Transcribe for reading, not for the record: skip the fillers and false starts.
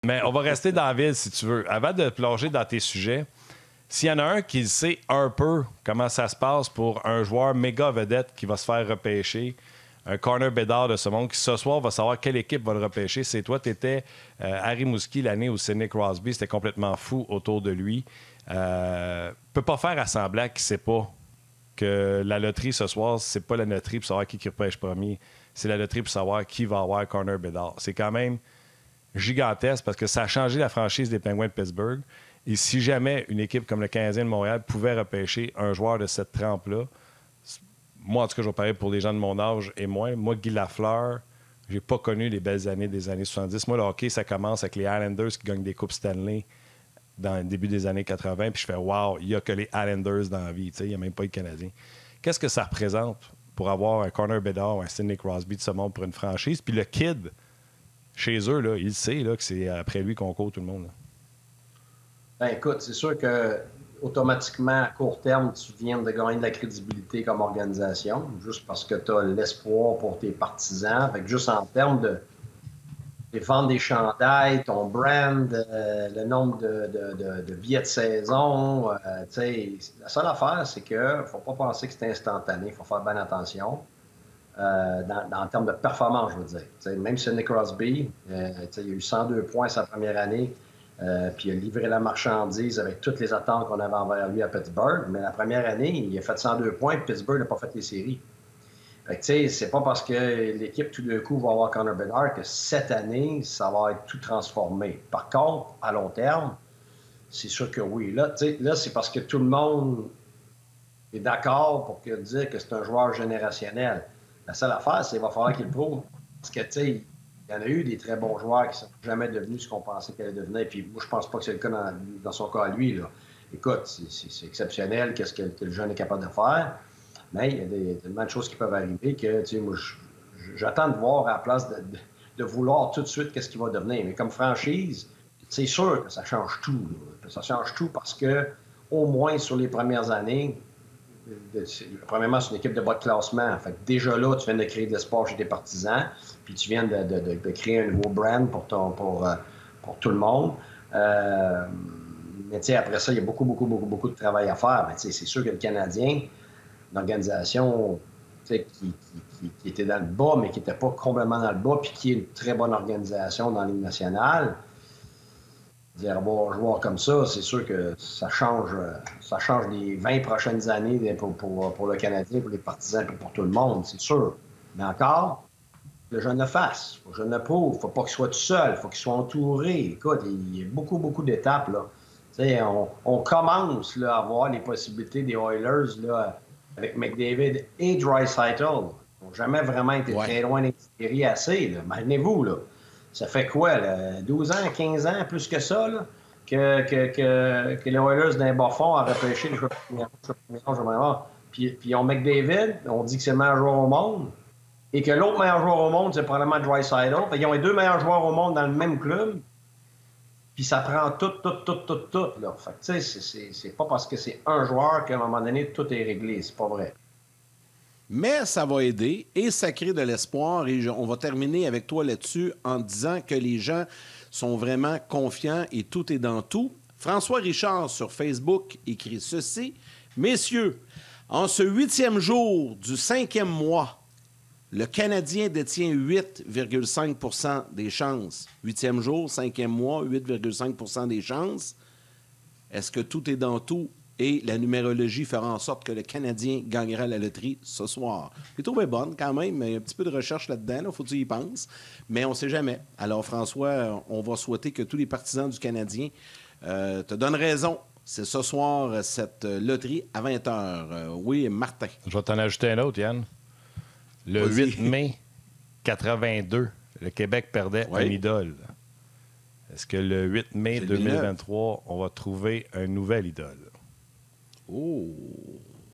Mais on va rester dans la ville, si tu veux. Avant de plonger dans tes sujets, s'il y en a un qui sait un peu comment ça se passe pour un joueur méga vedette qui va se faire repêcher, un corner Bédard de ce monde qui, ce soir, va savoir quelle équipe va le repêcher, c'est toi. Tu étais à Rimouski l'année où Sidney Crosby, c'était complètement fou autour de lui. Peut pas faire à semblant qu'il sait pas que la loterie ce soir, c'est pas la loterie pour savoir qui repêche premier. C'est la loterie pour savoir qui va avoir corner Bédard. C'est quand même gigantesque parce que ça a changé la franchise des Penguins de Pittsburgh. Et si jamais une équipe comme le Canadien de Montréal pouvait repêcher un joueur de cette trempe-là, moi, en tout cas, je vais parler pour les gens de mon âge et moins. Moi, Guy Lafleur, j'ai pas connu les belles années des années 70. Moi, le hockey, ça commence avec les Islanders qui gagnent des Coupes Stanley dans le début des années 80. Puis je fais « Wow, il n'y a que les Islanders dans la vie. » Il n'y a même pas de Canadiens. Qu'est-ce que ça représente pour avoir un Connor Bedard ou un Sidney Crosby de ce monde pour une franchise? Puis le kid, chez eux, là, il sait là, que c'est après lui qu'on court tout le monde. Là. Ben, écoute, c'est sûr que automatiquement, à court terme, tu viens de gagner de la crédibilité comme organisation, juste parce que tu as l'espoir pour tes partisans. Fait que juste en termes de vendre des chandails, ton brand, le nombre de billets de saison, la seule affaire, c'est qu'il ne faut pas penser que c'est instantané. Il faut faire bien attention. En termes de performance, je veux dire. T'sais, même Sidney Crosby, il a eu 102 points sa première année, puis il a livré la marchandise avec toutes les attentes qu'on avait envers lui à Pittsburgh. Mais la première année, il a fait 102 points, puis Pittsburgh n'a pas fait les séries. Fait que, c'est pas parce que l'équipe, tout d'un coup, va avoir Connor Bedard que cette année, ça va être tout transformé. Par contre, à long terme, c'est sûr que oui. Là, c'est parce que tout le monde est d'accord pour dire que c'est un joueur générationnel. La seule affaire, c'est qu'il va falloir qu'il le prouve. Parce que, il y en a eu des très bons joueurs qui ne sont jamais devenus ce qu'on pensait qu'ils allaient devenir. Puis moi, je pense pas que c'est le cas dans son cas à lui. Là. Écoute, c'est exceptionnel qu'est-ce que le jeune est capable de faire. Mais il y a tellement de choses qui peuvent arriver que, moi, j'attends de voir à la place de vouloir tout de suite qu'est-ce qu'il va devenir. Mais comme franchise, c'est sûr que ça change tout. Là. Ça change tout parce que, au moins sur les premières années, premièrement, c'est une équipe de bas de classement. Fait que déjà là, tu viens de créer de l'espoir chez tes partisans, puis tu viens de créer un nouveau brand pour tout le monde. Mais après ça, il y a beaucoup de travail à faire. Mais c'est sûr que le Canadien, une organisation qui était dans le bas, mais qui n'était pas complètement dans le bas, puis qui est une très bonne organisation dans la Ligue nationale. Avoir un joueur comme ça, c'est sûr que ça change les 20 prochaines années pour le Canadien, pour les partisans et pour tout le monde, c'est sûr. Mais encore, le jeune le fasse. Il faut que le jeune le prouve. Il ne faut pas qu'il soit tout seul. Il faut qu'il soit entouré. Écoute, il y a beaucoup d'étapes. Là. On commence là, à voir les possibilités des Oilers là, avec McDavid et Draisaitl. Ils n'ont jamais vraiment été très loin des séries assez. Imaginez-vous, là. Ça fait quoi, là? 12 ans, 15 ans, plus que ça, là, que les Oilers d'un bas fond a repêché les joueurs. Puis ils ont McDavid, on dit que c'est le meilleur joueur au monde, et que l'autre meilleur joueur au monde, c'est probablement Draisaitl. Ils ont les deux meilleurs joueurs au monde dans le même club, puis ça prend tout, là. Fait que, tu sais, c'est pas parce que c'est un joueur qu'à un moment donné, tout est réglé. C'est pas vrai. Mais ça va aider et ça crée de l'espoir. Et on va terminer avec toi là-dessus en disant que les gens sont vraiment confiants et tout est dans tout. François Richard sur Facebook écrit ceci. Messieurs, en ce 8e jour du 5e mois, le Canadien détient 8,5 % des chances. 8e jour, 5e mois, 8,5 % des chances. Est-ce que tout est dans tout? Et la numérologie fera en sorte que le Canadien gagnera la loterie ce soir. J'ai trouvé bonne quand même, mais il y a un petit peu de recherche là-dedans, il faut que tu y penses. Mais on ne sait jamais. Alors François, on va souhaiter que tous les partisans du Canadien te donnent raison. C'est ce soir, cette loterie à 20h. Oui, Martin. Je vais t'en ajouter un autre, Yann. Le 8 mai 82, le Québec perdait une idole. Est-ce que le 8 mai 2023, on va trouver un nouvel idole? Oh!